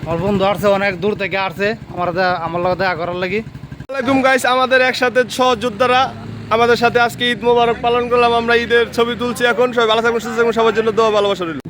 আমার বন্ধু আসছে অনেক দূর থেকে আসছে আমার লগে দেখা করার লাগি। আসসালামাইকুম গাইস, আমাদের একসাথে সহযোদ্ধারা আমাদের সাথে আজকে ঈদ মোবারক পালন করলাম। আমরা ঈদের ছবি তুলছি। এখন সবাই ভালো থাকবেন, সুস্থ থাকবেন, সবার জন্য দোয়া ভালোবাসা রইল।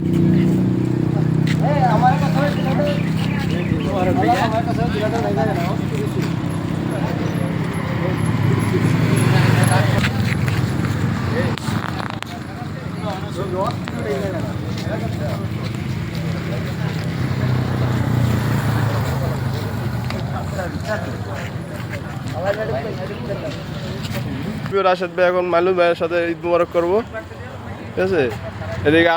রাশেদ ভাই এখন মাইলুম ভাইয়ের সাথে ঈদ মোবারক করবো, ঠিক আছে। এদিকে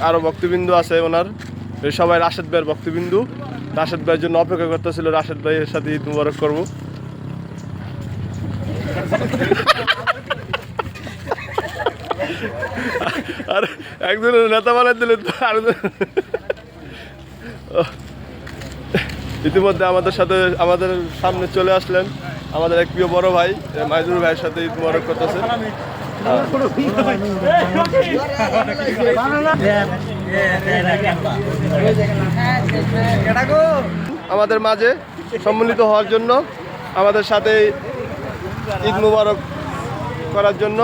আরো বক্তবিন্দু আছে ওনার, সবাই রাশেদ ভাইয়ের বক্তবিন্দু। রাশেদ ভাইয়ের জন্য অপেক্ষা করতেছিল, রাশেদ ভাইয়ের সাথে ঈদ মোবারক করবো। আর একজনের নেতা বানাই দিলেন তো আরেকজন। ইতিমধ্যে আমাদের সামনে চলে আসলেন আমাদের এক প্রিয় বড় ভাই মাইজুর ভাইয়ের সাথে ঈদ মোবারক করতেছে। আমাদের মাঝে সম্মিলিত হওয়ার জন্য, আমাদের সাথে ঈদ মোবারক করার জন্য।